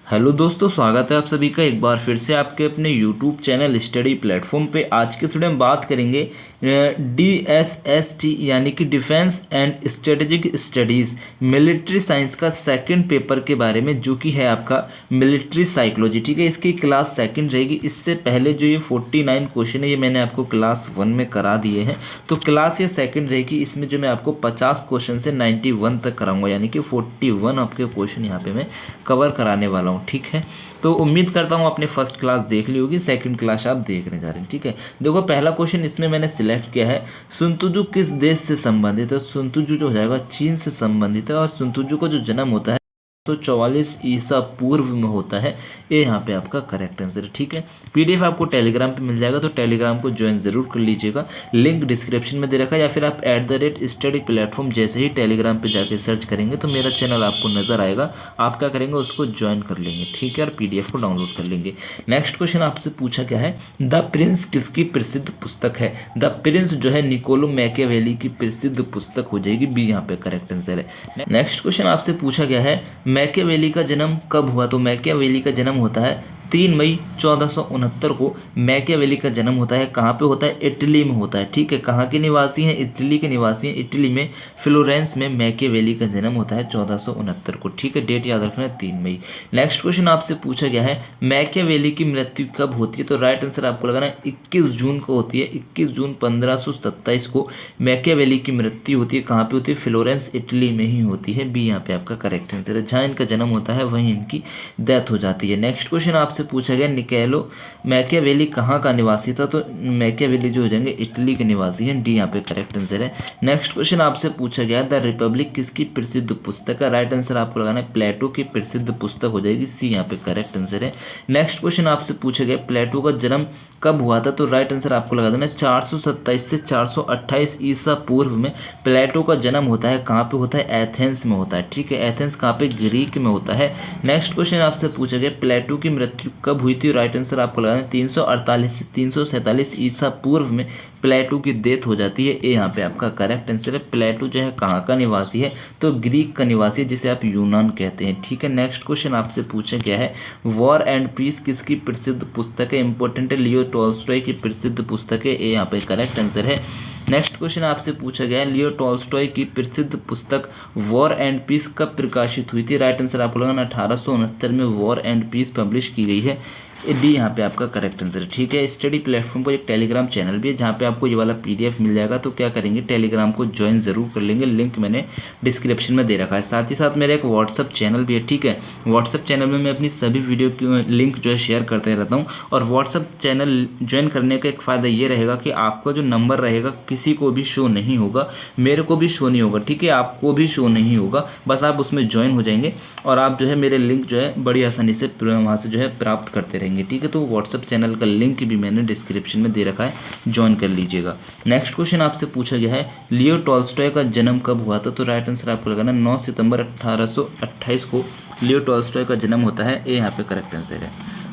Hello दोस्तों, स्वागत है आप सभी का एक बार फिर से आपके अपने यूट्यूब चैनल स्टडी प्लेटफॉर्म पे। आज के वीडियो में बात करेंगे DSST यानी कि defence and strategic studies military science का सेकंड पेपर के बारे में, जो कि है आपका मिलिट्री साइकोलॉजी। ठीक है, इसकी क्लास सेकंड रहेगी। इससे पहले जो ये 49 क्वेश्चन है ये मैंने आपको क्लास 1 में करा दिए हैं, तो क्लास ये सेकंड रहेगी। इसमें जो मैं आपको 50 क्वेश्चन से 91 तक कराऊंगा, यानी कि 41 आपके क्वेश्चन यहाँ पे मैं कवर कराने वाला हूँ। ठीक है, तो उम्मीद करता हूँ आपने फर्स्ट क्लास देख ली होगी, सेकंड क्लास आप देखने जा रहे हैं। ठीक है, देखो पहला क्वेश्चन इसमें मैंने सिलेक्ट किया है, सुनतुजु किस देश से संबंधित है। सुनतुजु जो हो जाएगा चीन से संबंधित है, और सुनतुजु का जो जन्म होता है 144 ईसा पूर्व में होता है। ये यहाँ पे आपका करेक्ट आंसर है। ठीक है, पीडीएफ आपको टेलीग्राम पे मिल जाएगा, तो टेलीग्राम को ज्वाइन जरूर कर लीजिएगा। लिंक डिस्क्रिप्शन में दे रखा है, या फिर आप @स्टडी प्लेटफॉर्म जैसे ही टेलीग्राम पे जाके सर्च करेंगे तो मेरा चैनल आपको नजर आएगा। आप क्या करेंगे, उसको ज्वाइन कर लेंगे। ठीक है, और पीडीएफ को डाउनलोड कर लेंगे। नेक्स्ट क्वेश्चन आपसे पूछा गया है, द प्रिंस किसकी प्रसिद्ध पुस्तक है। द प्रिंस जो है निकोलो मैकियावेली की प्रसिद्ध पुस्तक हो जाएगी, बी यहाँ पे करेक्ट आंसर है। नेक्स्ट क्वेश्चन आपसे पूछा गया है, मैकियावेली का जन्म कब हुआ। तो मैकियावेली का जन्म होता है 3 मई 1469 को मैकियावेली का जन्म होता है। कहाँ पे होता है, इटली में होता है। ठीक है, कहाँ के निवासी हैं, इटली के निवासी हैं। इटली में फ्लोरेंस में मैकियावेली का जन्म होता है 1469 को। ठीक है, डेट याद रखना है 3 मई। नेक्स्ट क्वेश्चन आपसे पूछा गया है, मैकियावेली की मृत्यु कब होती है। तो राइट आंसर आपको लगाना है 21 जून को होती है। 21 जून 1527 को मैकियावेली की मृत्यु होती है। कहाँ पे होती है, फ्लोरेंस इटली में ही होती है, बी यहाँ पे आपका करेक्ट आंसर है। जहाँ इनका जन्म होता है वहीं इनकी डेथ हो जाती है। नेक्स्ट क्वेश्चन आपसे पूछा गया, निकोलो मैकियावेली कहाँ का निवासी था। तो मैकियावेली जो हो जाएंगे इटली के निवासी हैं, डी यहाँ पे करेक्ट आंसर है। नेक्स्ट क्वेश्चन आपसे पूछा गया, द रिपब्लिक किसकी प्रसिद्ध पुस्तक है। राइट आंसर आपको लगाना है प्लेटो की प्रसिद्ध पुस्तक हो जाएगी, सी यहाँ पे करेक्ट आंसर है। नेक्स्ट क्वेश्चन आपसे पूछा गया, प्लेटो का जन्म कब हुआ था। तो राइट आंसर आपको लगा देना 427 से 428 ईसा पूर्व में प्लेटो का जन्म होता है। कहाँ पे होता है, एथेंस में होता है। ठीक है, एथेंस कहाँ पे, ग्रीक में होता है। नेक्स्ट क्वेश्चन आपसे पूछा गया, प्लेटो की मृत्यु कब हुई थी। राइट आंसर आपको लगाना है 348 से 347 ईसा पूर्व में प्लेटो की डेथ हो जाती है। ये यहाँ पे आपका करेक्ट आंसर है। प्लेटो जो है कहाँ का निवासी है, तो ग्रीक का निवासी है, जिसे आप यूनान कहते हैं। ठीक है, नेक्स्ट क्वेश्चन आपसे पूछा गया है, वॉर एंड पीस किसकी प्रसिद्ध पुस्तक है। इंपॉर्टेंट है, लियो टॉल्स्टॉय की प्रसिद्ध पुस्तक है, ये यहाँ पे करेक्ट आंसर है। नेक्स्ट क्वेश्चन आपसे पूछा गया है, लियो टॉल्स्टॉय की प्रसिद्ध पुस्तक वॉर एंड पीस कब प्रकाशित हुई थी। राइट आंसर आपको लगाना 1869 में वॉर एंड पीस पब्लिश की गई है, डी यहाँ पे आपका करेक्ट आंसर है। ठीक है, स्टडी प्लेटफॉर्म पर एक टेलीग्राम चैनल भी है, जहाँ पे आपको ये वाला पीडीएफ मिल जाएगा। तो क्या करेंगे, टेलीग्राम को ज्वाइन जरूर कर लेंगे। लिंक मैंने डिस्क्रिप्शन में दे रखा है। साथ ही साथ मेरा एक व्हाट्सअप चैनल भी है। ठीक है, व्हाट्सअप चैनल में मैं अपनी सभी वीडियो की लिंक जो है शेयर करते रहता हूँ। और व्हाट्सअप चैनल ज्वाइन करने का एक फ़ायदा ये रहेगा कि आपका जो नंबर रहेगा किसी को भी शो नहीं होगा, मेरे को भी शो नहीं होगा। ठीक है, आपको भी शो नहीं होगा, बस आप उसमें ज्वाइन हो जाएंगे और आप जो है मेरे लिंक जो है बड़ी आसानी से वहाँ से जो है प्राप्त करते रहेंगे। ठीक है, तो व्हाट्सअप चैनल का लिंक भी मैंने डिस्क्रिप्शन में दे रखा है, ज्वाइन कर लीजिएगा। नेक्स्ट क्वेश्चन आपसे पूछा गया है, लियो टॉल्स्टॉय का जन्म कब हुआ था। तो राइट आंसर आपको लगाना 9 सितंबर 1828 को लियो टॉल्स्टॉय का जन्म होता है, ये यहाँ पे करेक्ट आंसर है।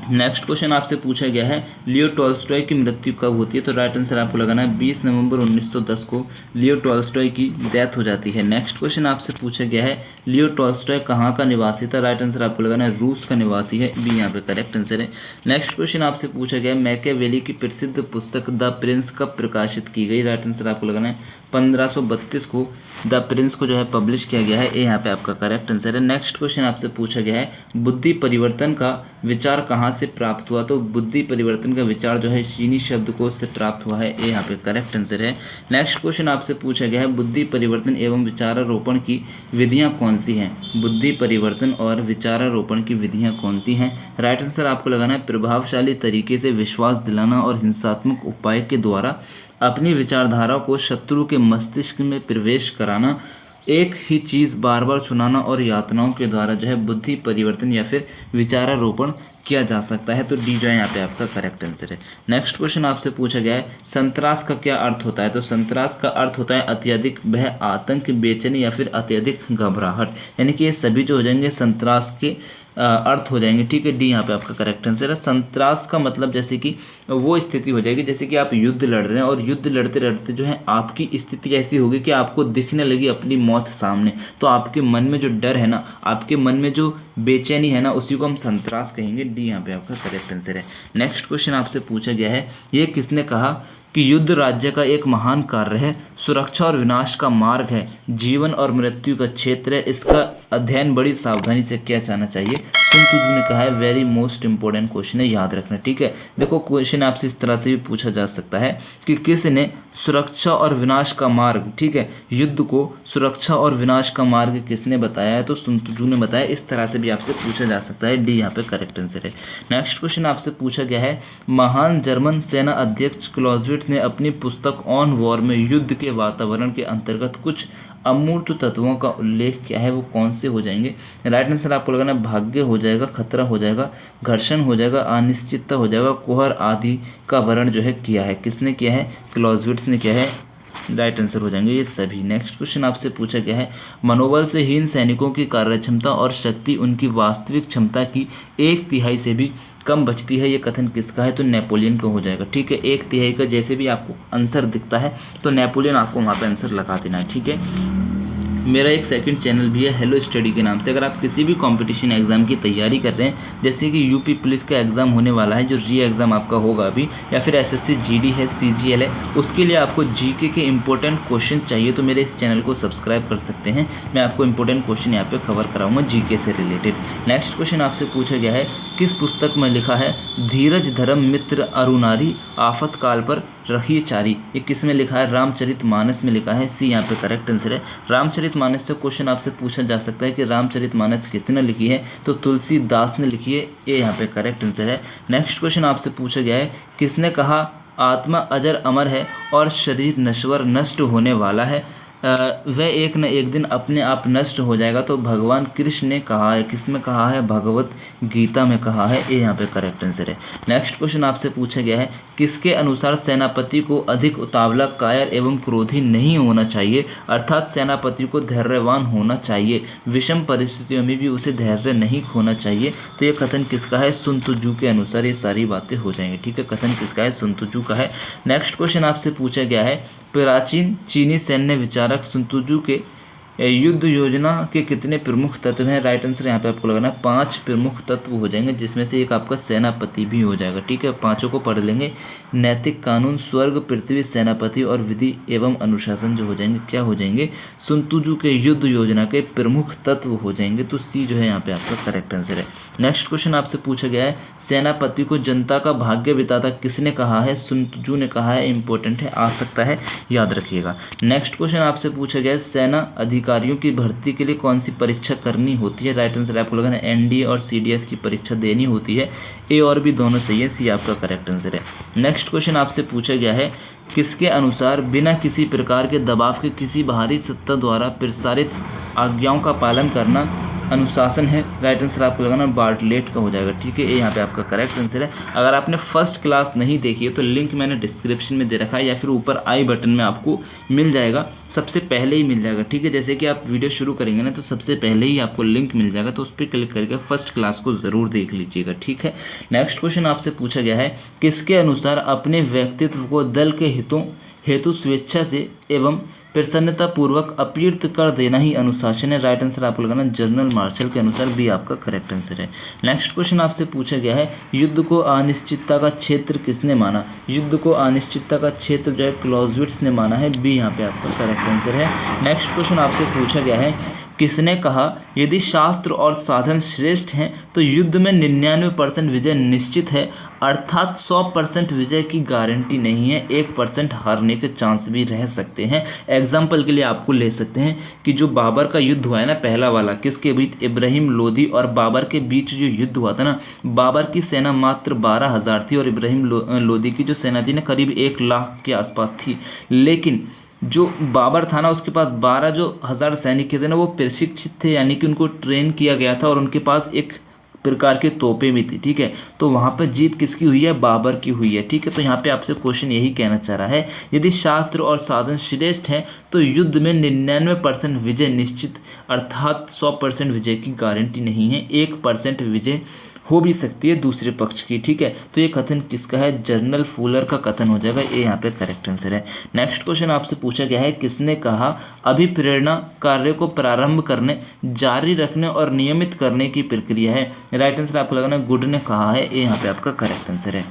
नेक्स्ट क्वेश्चन आपसे पूछा गया है, लियो टॉल्स्टॉय की मृत्यु कब होती है। तो राइट आंसर आपको लगाना है 20 नवंबर 1910 को लियो टॉल्स्टॉय की डेथ हो जाती है। नेक्स्ट क्वेश्चन आपसे पूछा गया है, लियो टॉल्स्टॉय कहाँ का निवासी था। राइट आंसर आपको लगाना है रूस का निवासी है, बी यहाँ पे करेक्ट आंसर है। नेक्स्ट क्वेश्चन आपसे पूछा गया है, मैकियावेली की प्रसिद्ध पुस्तक द प्रिंस कब प्रकाशित की गई। राइट आंसर आपको लगाना है 1532 को द प्रिंस को जो है पब्लिश किया गया है, ये यहाँ पे आपका करेक्ट आंसर है। नेक्स्ट क्वेश्चन आपसे पूछा गया है, बुद्धि परिवर्तन का विचार कहाँ से प्राप्त हुआ। तो बुद्धि परिवर्तन का विचार जो है चीनी शब्दकोश से प्राप्त हुआ है, ये यहाँ पे करेक्ट आंसर है। नेक्स्ट क्वेश्चन आपसे पूछा गया है, बुद्धि परिवर्तन एवं विचारारोपण की विधियाँ कौन सी हैं। बुद्धि परिवर्तन और विचारारोपण की विधियाँ कौन सी हैं। राइट आंसर आपको लगाना है प्रभावशाली तरीके से विश्वास दिलाना और हिंसात्मक उपाय के द्वारा अपनी विचारधारा को शत्रु के मस्तिष्क में प्रवेश कराना, एक ही चीज़ बार बार सुनाना और यातनाओं के द्वारा जो है बुद्धि परिवर्तन या फिर विचारारोपण किया जा सकता है। तो डी जो है यहाँ पे आपका करेक्ट आंसर है। नेक्स्ट क्वेश्चन आपसे पूछा गया है, संत्रास का क्या अर्थ होता है। तो संत्रास का अर्थ होता है अत्यधिक भय, आतंक, बेचैनी या फिर अत्यधिक घबराहट, यानी कि ये सभी जो हो जाएंगे संत्रास के अर्थ हो जाएंगे, ठीक है। डी यहाँ पे आपका करेक्ट आंसर है। संत्रास का मतलब जैसे कि वो स्थिति हो जाएगी जैसे कि आप युद्ध लड़ रहे हैं और युद्ध लड़ते लड़ते जो है आपकी स्थिति ऐसी होगी कि आपको दिखने लगी अपनी मौत सामने, तो आपके मन में जो डर है ना, आपके मन में जो बेचैनी है ना, उसी को हम संत्रास कहेंगे। डी यहाँ पे आपका करेक्ट आंसर है। नेक्स्ट क्वेश्चन आपसे पूछा गया है, ये किसने कहा कि युद्ध राज्य का एक महान कार्य है, सुरक्षा और विनाश का मार्ग है, जीवन और मृत्यु का क्षेत्र है, इसका अध्ययन बड़ी सावधानी से किया जाना चाहिए। सुन तुजू ने कहा है। वेरी मोस्ट इंपॉर्टेंट क्वेश्चन है, याद रखना, ठीक है। देखो क्वेश्चन आपसे इस तरह से भी पूछा जा सकता है कि किसने सुरक्षा और विनाश का मार्ग, ठीक है, युद्ध को सुरक्षा और विनाश का मार्ग किसने बताया है, तो सुन तुजू ने बताया। इस तरह से भी आपसे पूछा जा सकता है। डी यहाँ पे करेक्ट आंसर है। नेक्स्ट क्वेश्चन आपसे पूछा गया है, महान जर्मन सेना अध्यक्ष क्लॉजविट्ज ने अपनी पुस्तक ऑन वॉर में युद्ध के वातावरण के अंतर्गत कुछ अमूर्त तत्वों का उल्लेख किया है, वो कौन से हो जाएंगे। राइट आंसर आपको लगाना भाग्य हो जाएगा, खतरा हो जाएगा, घर्षण हो जाएगा, अनिश्चितता हो जाएगा, कोहर आदि का वर्णन जो है किया है। किसने किया है, क्लॉजविट्ज ने किया है। राइट आंसर हो जाएंगे ये सभी। नेक्स्ट क्वेश्चन आपसे पूछा गया है, मनोबल से हीन सैनिकों की कार्यक्षमता और शक्ति उनकी वास्तविक क्षमता की 1/3 से भी कम बचती है, ये कथन किसका है, तो नेपोलियन का हो जाएगा, ठीक है। 1/3 का जैसे भी आपको आंसर दिखता है तो नेपोलियन आपको वहाँ पे आंसर लगा देना है, ठीक है। मेरा एक सेकंड चैनल भी है हेलो स्टडी के नाम से। अगर आप किसी भी कंपटीशन एग्जाम की तैयारी कर रहे हैं, जैसे कि यूपी पुलिस का एग्जाम होने वाला है, जो री एग्ज़ाम आपका होगा अभी, या फिर एसएससी जीडी है, सीजीएल है, उसके लिए आपको जीके के इंपॉर्टेंट क्वेश्चन चाहिए तो मेरे इस चैनल को सब्सक्राइब कर सकते हैं। मैं आपको इंपॉर्टेंट क्वेश्चन यहाँ पे कवर कराऊंगा जीके से रिलेटेड। नेक्स्ट क्वेश्चन आपसे पूछा गया है, किस पुस्तक में लिखा है, धीरज धर्म मित्र अरुणारी आफत काल पर रखिए चारी, ये किस में लिखा है, रामचरितमानस में लिखा है। सी यहाँ पे करेक्ट आंसर है। रामचरितमानस से क्वेश्चन आपसे पूछा जा सकता है कि रामचरितमानस किसने लिखी है, तो तुलसीदास ने लिखी है, ये यहाँ पे करेक्ट आंसर है। नेक्स्ट क्वेश्चन आपसे पूछा गया है, किसने कहा आत्मा अजर अमर है और शरीर नश्वर नष्ट होने वाला है, वह एक न एक दिन अपने आप नष्ट हो जाएगा, तो भगवान कृष्ण ने कहा है। किस में कहा है, भगवत गीता में कहा है, ये यहाँ पे करेक्ट आंसर है। नेक्स्ट क्वेश्चन आपसे पूछा गया है, किसके अनुसार सेनापति को अधिक उतावला, कायर एवं क्रोधी नहीं होना चाहिए, अर्थात सेनापति को धैर्यवान होना चाहिए, विषम परिस्थितियों में भी उसे धैर्य नहीं खोना चाहिए, तो ये कथन किसका है, सुन तुजू के अनुसार ये सारी बातें हो जाएंगी, ठीक है। कथन किसका है, सुन तुजू का है। नेक्स्ट क्वेश्चन आपसे पूछा गया है, प्राचीन चीनी सैन्य विचारक सुन तुजू के युद्ध योजना के कितने प्रमुख तत्व हैं। राइट आंसर यहाँ पे आपको लगाना है 5 प्रमुख तत्व हो जाएंगे, जिसमें से एक आपका सेनापति भी हो जाएगा, ठीक है। 5 को पढ़ लेंगे, नैतिक कानून, स्वर्ग, पृथ्वी, सेनापति और विधि एवं अनुशासन जो हो जाएंगे, क्या हो जाएंगे, सुन तुजू के युद्ध योजना के प्रमुख तत्व हो जाएंगे, तो सी जो है यहाँ पे आपका करेक्ट आंसर है। नेक्स्ट क्वेश्चन आपसे पूछा गया है, सेनापति को जनता का भाग्य विधाता किसने कहा है, सुन तुजू ने कहा है, इंपॉर्टेंट है, आ सकता है, याद रखिएगा। नेक्स्ट क्वेश्चन आपसे पूछा गया है, सेना अधिकारियों की भर्ती के लिए कौन सी परीक्षा करनी होती है। राइट आंसर आपको लगाना है एनडीए और सीडीएस की परीक्षा देनी होती है, ए और बी दोनों सही है, सी आपका करेक्ट आंसर है। नेक्स्ट क्वेश्चन आपसे पूछा गया है, किसके अनुसार बिना किसी प्रकार के दबाव के किसी बाहरी सत्ता द्वारा प्रसारित आज्ञाओं का पालन करना अनुशासन है। राइट आंसर आपको लगाना बार्टलेट का हो जाएगा, ठीक है। ये यहाँ पे आपका करेक्ट आंसर है। अगर आपने फर्स्ट क्लास नहीं देखी है तो लिंक मैंने डिस्क्रिप्शन में दे रखा है, या फिर ऊपर आई बटन में आपको मिल जाएगा, सबसे पहले ही मिल जाएगा, ठीक है। जैसे कि आप वीडियो शुरू करेंगे ना तो सबसे पहले ही आपको लिंक मिल जाएगा, तो उस पर क्लिक करके फर्स्ट क्लास को ज़रूर देख लीजिएगा, ठीक है। नेक्स्ट क्वेश्चन आपसे पूछा गया है, किसके अनुसार अपने व्यक्तित्व को दल के हितों हेतु स्वेच्छा से एवं प्रसन्नता पूर्वक अपीड़ित कर देना ही अनुशासन है। राइट आंसर आपको लगाना जनरल मार्शल के अनुसार, भी आपका करेक्ट आंसर है। नेक्स्ट क्वेश्चन आपसे पूछा गया है, युद्ध को अनिश्चितता का क्षेत्र किसने माना। युद्ध को अनिश्चितता का क्षेत्र जो है क्लॉजविट्ज ने माना है, बी यहाँ पे आपका करेक्ट आंसर है। नेक्स्ट क्वेश्चन आपसे पूछा गया है, किसने कहा यदि शास्त्र और साधन श्रेष्ठ हैं तो युद्ध में 99% विजय निश्चित है, अर्थात 100% विजय की गारंटी नहीं है, 1% हारने के चांस भी रह सकते हैं। एग्जाम्पल के लिए आपको ले सकते हैं कि जो बाबर का युद्ध हुआ है ना, पहला वाला, किसके बीच, इब्राहिम लोदी और बाबर के बीच जो युद्ध हुआ था ना, बाबर की सेना मात्र 12,000 थी और इब्राहिम लोदी की जो सेना थी ना करीब 1 लाख के आसपास थी, लेकिन जो बाबर था ना उसके पास 12,000 सैनिक थे ना, वो प्रशिक्षित थे, यानी कि उनको ट्रेन किया गया था और उनके पास एक प्रकार की तोपें भी थी, ठीक है। तो वहाँ पर जीत किसकी हुई है, बाबर की हुई है, ठीक है। तो यहाँ पे आपसे क्वेश्चन यही कहना चाह रहा है, यदि शास्त्र और साधन श्रेष्ठ हैं तो युद्ध में 99% विजय निश्चित, अर्थात 100% विजय की गारंटी नहीं है, 1% विजय हो भी सकती है दूसरे पक्ष की, ठीक है। तो ये कथन किसका है, जनरल फूलर का कथन हो जाएगा, ये यहाँ पे करेक्ट आंसर है। नेक्स्ट क्वेश्चन आपसे पूछा गया है, किसने कहा अभिप्रेरणा कार्य को प्रारंभ करने, जारी रखने और नियमित करने की प्रक्रिया है। राइट आंसर आपको लगाना गुड ने कहा है, ये यहाँ पे आपका करेक्ट आंसर है।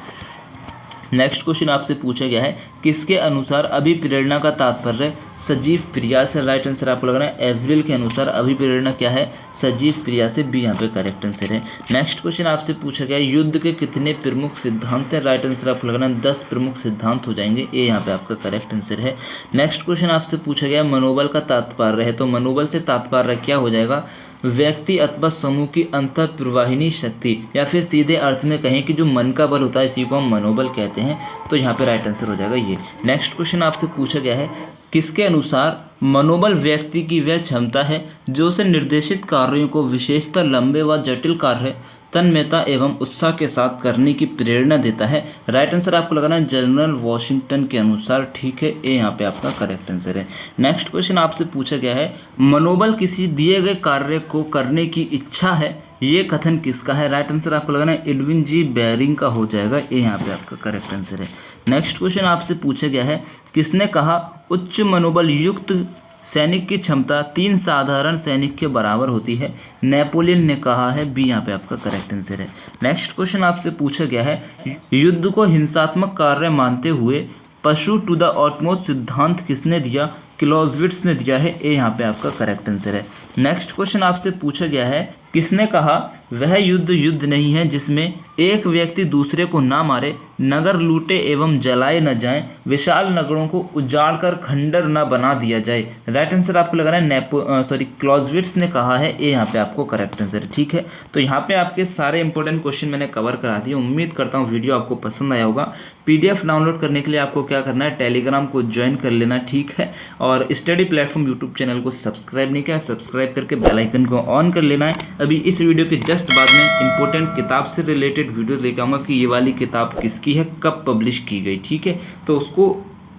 नेक्स्ट क्वेश्चन आपसे पूछा गया है, किसके अनुसार अभिप्रेरणा का तात्पर्य सजीव क्रिया से। राइट आंसर आपको लगाना है एवरिल के अनुसार अभिप्रेरणा क्या है, सजीव क्रिया से, बी यहाँ पे करेक्ट आंसर है। नेक्स्ट क्वेश्चन आपसे पूछा गया है, युद्ध के कितने प्रमुख सिद्धांत है। राइट आंसर आपको लगाना 10 प्रमुख सिद्धांत हो जाएंगे, ये यहाँ पे आपका करेक्ट आंसर है। नेक्स्ट क्वेश्चन आपसे पूछा गया मनोबल का तात्पर्य है, तो मनोबल से तात्पर्य क्या हो जाएगा, व्यक्ति अथवा समूह की अंतर प्रवाहिनी शक्ति, या फिर सीधे अर्थ में कहें कि जो मन का बल होता है इसी को हम मनोबल कहते हैं, तो यहाँ पे राइट आंसर हो जाएगा ये। नेक्स्ट क्वेश्चन आपसे पूछा गया है, किसके अनुसार मनोबल व्यक्ति की वह क्षमता है जो उसे निर्देशित कार्यों को विशेषतर लंबे व जटिल कार्य तन्मयता एवं उत्साह के साथ करने की प्रेरणा देता है। राइट आंसर आपको लगाना है जनरल वॉशिंगटन के अनुसार, ठीक है, ये यहाँ पे आपका करेक्ट आंसर है। नेक्स्ट क्वेश्चन आपसे पूछा गया है, मनोबल किसी दिए गए कार्य को करने की इच्छा है, ये कथन किसका है। राइट आंसर आपको लगाना है एडविन जी बेरिंग का हो जाएगा, ये यहाँ पे आपका करेक्ट आंसर है। नेक्स्ट क्वेश्चन आपसे पूछा गया है, किसने कहा उच्च मनोबल युक्त सैनिक की क्षमता 3 साधारण सैनिक के बराबर होती है। नेपोलियन ने कहा है, बी यहाँ पे आपका करेक्ट आंसर है। नेक्स्ट क्वेश्चन आपसे पूछा गया है, युद्ध को हिंसात्मक कार्य मानते हुए पशु टू द ऑटमोस्ट सिद्धांत किसने दिया, क्लॉजविट्स ने दिया है, ये यहाँ पे आपका करेक्ट आंसर है। नेक्स्ट क्वेश्चन आपसे पूछा गया है, किसने कहा वह युद्ध युद्ध नहीं है जिसमें एक व्यक्ति दूसरे को ना मारे, नगर लूटे एवं जलाए न जाएं, विशाल नगरों को उजाड़ कर खंडर न बना दिया जाए। राइट आंसर आपको लग रहा है क्लॉजविट्स ने कहा है, ये यहाँ पे आपको करेक्ट आंसर है, ठीक है। तो यहाँ पे आपके सारे इंपॉर्टेंट क्वेश्चन मैंने कवर करा दिए। उम्मीद करता हूँ वीडियो आपको पसंद आया होगा। PDF डाउनलोड करने के लिए आपको क्या करना है, टेलीग्राम को ज्वाइन कर लेना, ठीक है। और स्टडी प्लेटफॉर्म यूट्यूब चैनल को सब्सक्राइब नहीं किया, सब्सक्राइब करके बेल आइकन को ऑन कर लेना है। अभी इस वीडियो के जस्ट बाद में इंपॉर्टेंट किताब से रिलेटेड वीडियो लेकर आऊँगा कि ये वाली किताब किसकी है, कब पब्लिश की गई, ठीक है। तो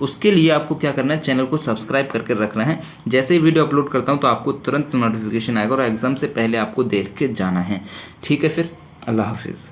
उसके लिए आपको क्या करना है, चैनल को सब्सक्राइब करके रखना है। जैसे ही वीडियो अपलोड करता हूँ तो आपको तुरंत नोटिफिकेशन आएगा और एग्जाम से पहले आपको देख के जाना है, ठीक है। फिर अल्लाह हाफिज़।